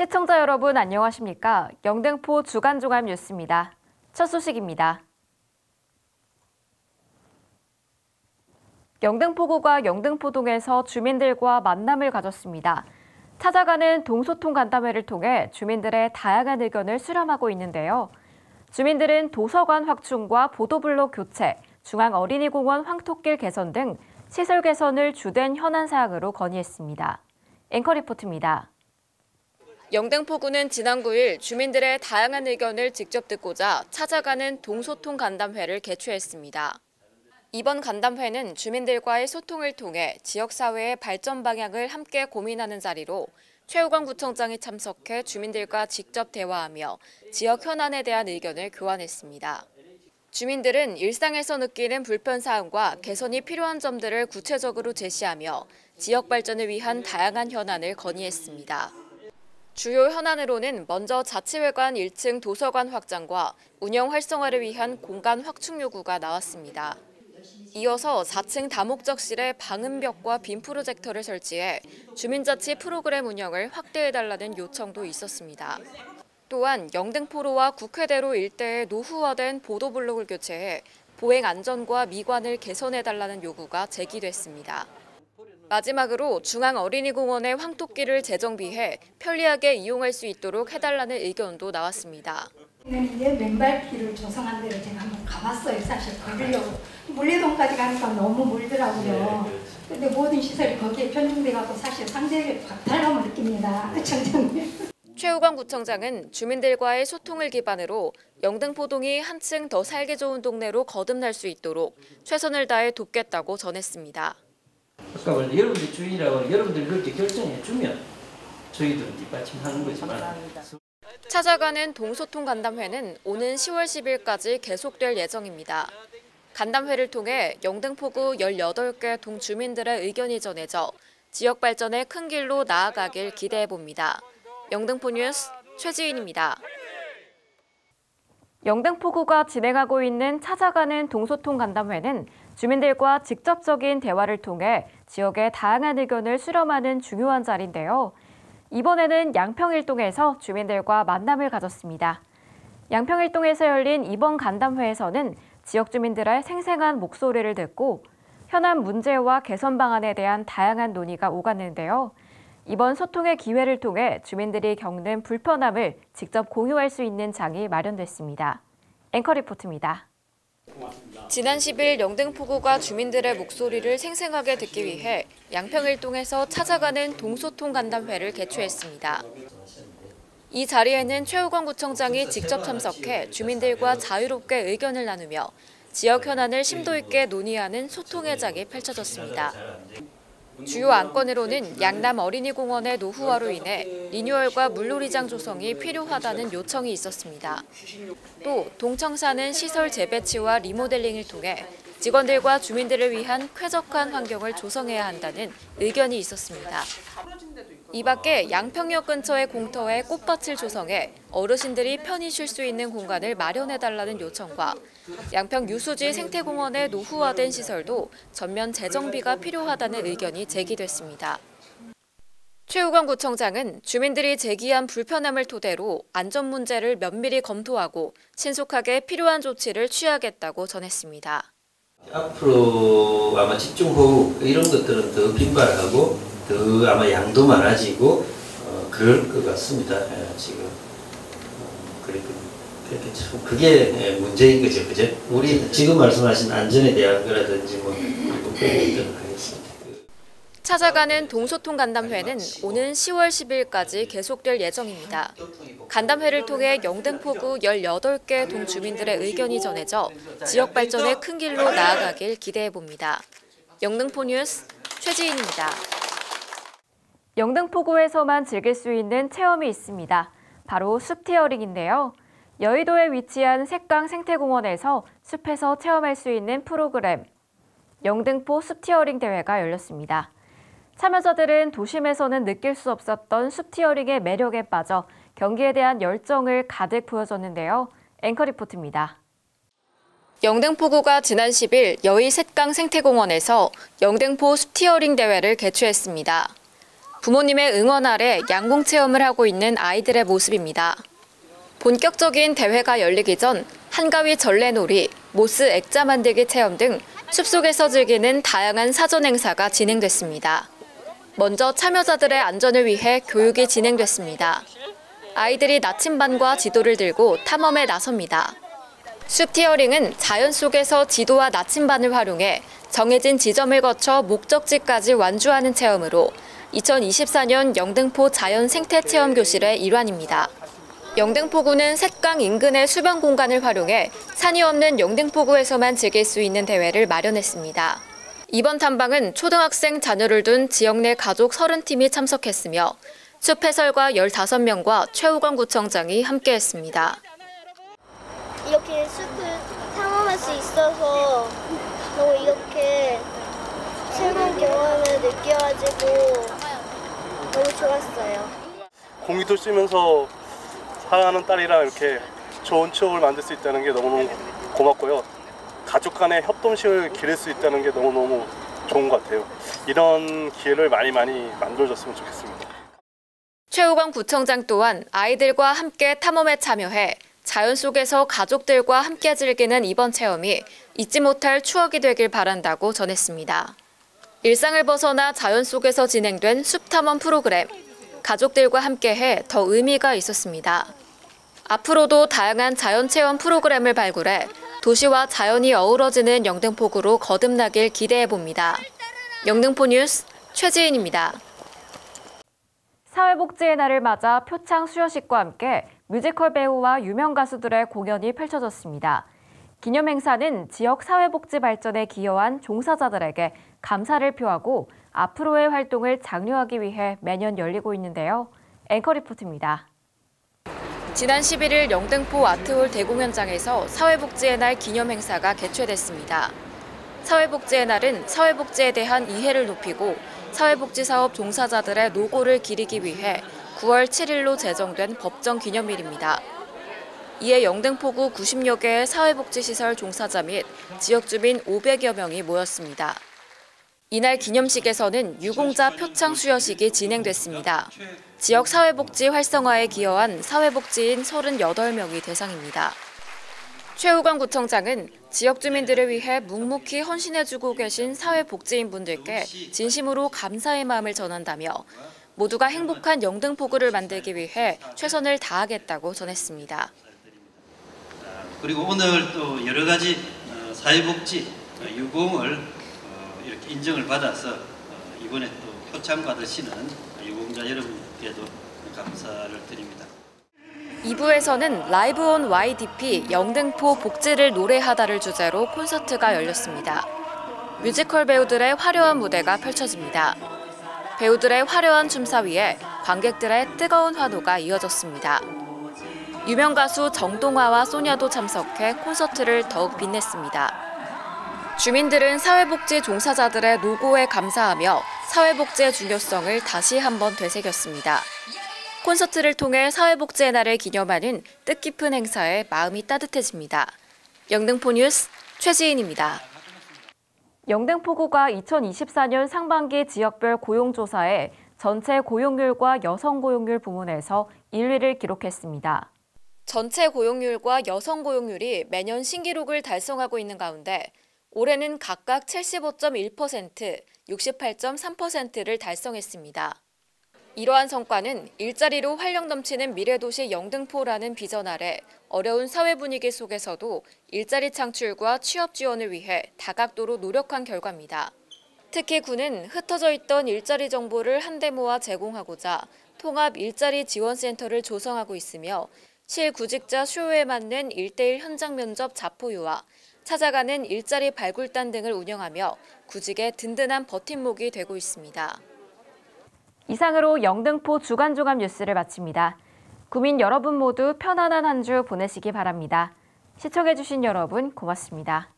시청자 여러분 안녕하십니까? 영등포 주간종합 뉴스입니다. 첫 소식입니다. 영등포구가 영등포동에서 주민들과 만남을 가졌습니다. 찾아가는 동소통 간담회를 통해 주민들의 다양한 의견을 수렴하고 있는데요. 주민들은 도서관 확충과 보도블록 교체, 중앙어린이공원 황토길 개선 등 시설 개선을 주된 현안 사항으로 건의했습니다. 앵커 리포트입니다. 영등포구는 지난 9일 주민들의 다양한 의견을 직접 듣고자 찾아가는 동소통 간담회를 개최했습니다. 이번 간담회는 주민들과의 소통을 통해 지역사회의 발전 방향을 함께 고민하는 자리로 최우관 구청장이 참석해 주민들과 직접 대화하며 지역 현안에 대한 의견을 교환했습니다. 주민들은 일상에서 느끼는 불편사항과 개선이 필요한 점들을 구체적으로 제시하며 지역 발전을 위한 다양한 현안을 건의했습니다. 주요 현안으로는 먼저 자치회관 1층 도서관 확장과 운영 활성화를 위한 공간 확충 요구가 나왔습니다. 이어서 4층 다목적실에 방음벽과 빔 프로젝터를 설치해 주민자치 프로그램 운영을 확대해달라는 요청도 있었습니다. 또한 영등포로와 국회대로 일대에 노후화된 보도블록을 교체해 보행 안전과 미관을 개선해달라는 요구가 제기됐습니다. 마지막으로 중앙어린이공원의 황토길을 재정비해 편리하게 이용할 수 있도록 해달라는 의견도 나왔습니다. 이제 맨발길을 조성한 데를 제가 한번 가봤어요. 사실 걸으려고. 물레동까지 가니까 너무 멀더라고요. 근데 모든 시설이 거기에 편중돼갖고 사실 상대의 박탈감을 느낍니다. 구청장님. 최우관 구청장은 주민들과의 소통을 기반으로 영등포동이 한층 더 살기 좋은 동네로 거듭날 수 있도록 최선을 다해 돕겠다고 전했습니다. 아까 원래 여러분들 주인이라고 여러분들이 그렇게 결정해 주면 저희들은 뒷받침하는 거지만. 찾아가는 동소통 간담회는 오는 10월 10일까지 계속될 예정입니다. 간담회를 통해 영등포구 18개 동 주민들의 의견이 전해져 지역 발전의 큰 길로 나아가길 기대해봅니다. 영등포 뉴스 최지인입니다. 영등포구가 진행하고 있는 찾아가는 동소통 간담회는 주민들과 직접적인 대화를 통해 지역의 다양한 의견을 수렴하는 중요한 자리인데요. 이번에는 양평일동에서 주민들과 만남을 가졌습니다. 양평일동에서 열린 이번 간담회에서는 지역 주민들의 생생한 목소리를 듣고 현안 문제와 개선 방안에 대한 다양한 논의가 오갔는데요. 이번 소통의 기회를 통해 주민들이 겪는 불편함을 직접 공유할 수 있는 장이 마련됐습니다. 앵커 리포트입니다. 지난 10일 영등포구가 주민들의 목소리를 생생하게 듣기 위해 양평일동에서 찾아가는 동소통 간담회를 개최했습니다. 이 자리에는 최우관 구청장이 직접 참석해 주민들과 자유롭게 의견을 나누며 지역 현안을 심도 있게 논의하는 소통의 장이 펼쳐졌습니다. 주요 안건으로는 양남 어린이공원의 노후화로 인해 리뉴얼과 물놀이장 조성이 필요하다는 요청이 있었습니다. 또 동청사는 시설 재배치와 리모델링을 통해 직원들과 주민들을 위한 쾌적한 환경을 조성해야 한다는 의견이 있었습니다. 이 밖에 양평역 근처의 공터에 꽃밭을 조성해 어르신들이 편히 쉴 수 있는 공간을 마련해달라는 요청과 양평 유수지 생태공원의 노후화된 시설도 전면 재정비가 필요하다는 의견이 제기됐습니다. 최우관 구청장은 주민들이 제기한 불편함을 토대로 안전 문제를 면밀히 검토하고 신속하게 필요한 조치를 취하겠다고 전했습니다. 앞으로 아마 집중호우 이런 것들은 더 빈발하고 더 아마 양도 많아지고 그럴 것 같습니다. 지금 그렇게 참 그게 문제인 거죠, 그죠? 우리 지금 말씀하신 안전에 대한 거라든지 뭐 그런 하겠습니다. 찾아가는 동소통 간담회는 오는 10월 10일까지 계속될 예정입니다. 간담회를 통해 영등포구 18개 동 주민들의 의견이 전해져 지역 발전의 큰 길로 나아가길 기대해봅니다. 영등포 뉴스 최지인입니다. 영등포구에서만 즐길 수 있는 체험이 있습니다. 바로 숲티어링인데요. 여의도에 위치한 색강 생태공원에서 숲에서 체험할 수 있는 프로그램 영등포 숲티어링 대회가 열렸습니다. 참여자들은 도심에서는 느낄 수 없었던 숲티어링의 매력에 빠져 경기에 대한 열정을 가득 보여줬는데요. 앵커 리포트입니다. 영등포구가 지난 10일 여의 셋강 생태공원에서 영등포 숲티어링 대회를 개최했습니다. 부모님의 응원 아래 양궁 체험을 하고 있는 아이들의 모습입니다. 본격적인 대회가 열리기 전 한가위 전래놀이, 모스 액자 만들기 체험 등 숲속에서 즐기는 다양한 사전 행사가 진행됐습니다. 먼저 참여자들의 안전을 위해 교육이 진행됐습니다. 아이들이 나침반과 지도를 들고 탐험에 나섭니다. 숲 티어링은 자연 속에서 지도와 나침반을 활용해 정해진 지점을 거쳐 목적지까지 완주하는 체험으로 2024년 영등포 자연생태체험교실의 일환입니다. 영등포구는 샛강 인근의 수변 공간을 활용해 산이 없는 영등포구에서만 즐길 수 있는 대회를 마련했습니다. 이번 탐방은 초등학생 자녀를 둔 지역 내 가족 30팀이 참석했으며 숲 해설가 15명과 최우광 구청장이 함께했습니다. 이렇게 숲을 탐험할 수 있어서 너무 이렇게 새로운 경험을 느껴가지고 너무 좋았어요. 공기도 쐬면서 사랑하는 딸이랑 이렇게 좋은 추억을 만들 수 있다는 게 너무너무 고맙고요. 가족 간의 협동심을 기를 수 있다는 게 너무너무 좋은 것 같아요. 이런 기회를 많이 만들어줬으면 좋겠습니다. 최우광 구청장 또한 아이들과 함께 탐험에 참여해 자연 속에서 가족들과 함께 즐기는 이번 체험이 잊지 못할 추억이 되길 바란다고 전했습니다. 일상을 벗어나 자연 속에서 진행된 숲 탐험 프로그램. 가족들과 함께해 더 의미가 있었습니다. 앞으로도 다양한 자연 체험 프로그램을 발굴해 도시와 자연이 어우러지는 영등포구로 거듭나길 기대해봅니다. 영등포 뉴스 최지인입니다. 사회복지의 날을 맞아 표창 수여식과 함께 뮤지컬 배우와 유명 가수들의 공연이 펼쳐졌습니다. 기념 행사는 지역 사회복지 발전에 기여한 종사자들에게 감사를 표하고 앞으로의 활동을 장려하기 위해 매년 열리고 있는데요. 앵커 리포트입니다. 지난 11일 영등포 아트홀 대공연장에서 사회복지의 날 기념 행사가 개최됐습니다. 사회복지의 날은 사회복지에 대한 이해를 높이고 사회복지사업 종사자들의 노고를 기리기 위해 9월 7일로 제정된 법정 기념일입니다. 이에 영등포구 90여 개의 사회복지시설 종사자 및 지역 주민 500여 명이 모였습니다. 이날 기념식에서는 유공자 표창 수여식이 진행됐습니다. 지역 사회복지 활성화에 기여한 사회복지인 38명이 대상입니다. 최우광 구청장은 지역 주민들을 위해 묵묵히 헌신해주고 계신 사회복지인분들께 진심으로 감사의 마음을 전한다며 모두가 행복한 영등포구를 만들기 위해 최선을 다하겠다고 전했습니다. 그리고 오늘 또 여러 가지 사회복지 유공을 이렇게 인정을 받아서 이번에 또 표창 받으시는 유공자 여러분께도 감사를 드립니다. 2부에서는 라이브 온 YDP 영등포 복지를 노래하다를 주제로 콘서트가 열렸습니다. 뮤지컬 배우들의 화려한 무대가 펼쳐집니다. 배우들의 화려한 춤사 위에 관객들의 뜨거운 환호가 이어졌습니다. 유명 가수 정동화와 소녀도 참석해 콘서트를 더욱 빛냈습니다. 주민들은 사회복지 종사자들의 노고에 감사하며 사회복지의 중요성을 다시 한번 되새겼습니다. 콘서트를 통해 사회복지의 날을 기념하는 뜻깊은 행사에 마음이 따뜻해집니다. 영등포 뉴스 최지인입니다. 영등포구가 2024년 상반기 지역별 고용조사에 전체 고용률과 여성 고용률 부문에서 1위를 기록했습니다. 전체 고용률과 여성 고용률이 매년 신기록을 달성하고 있는 가운데 올해는 각각 75.1%, 68.3%를 달성했습니다. 이러한 성과는 일자리로 활력 넘치는 미래도시 영등포라는 비전 아래 어려운 사회 분위기 속에서도 일자리 창출과 취업 지원을 위해 다각도로 노력한 결과입니다. 특히 구는 흩어져 있던 일자리 정보를 한데 모아 제공하고자 통합 일자리 지원센터를 조성하고 있으며 실구직자 수요에 맞는 1:1 현장 면접 자포유와 찾아가는 일자리 발굴단 등을 운영하며 구직의 든든한 버팀목이 되고 있습니다. 이상으로 영등포 주간종합 뉴스를 마칩니다. 구민 여러분 모두 편안한 한 주 보내시기 바랍니다. 시청해주신 여러분 고맙습니다.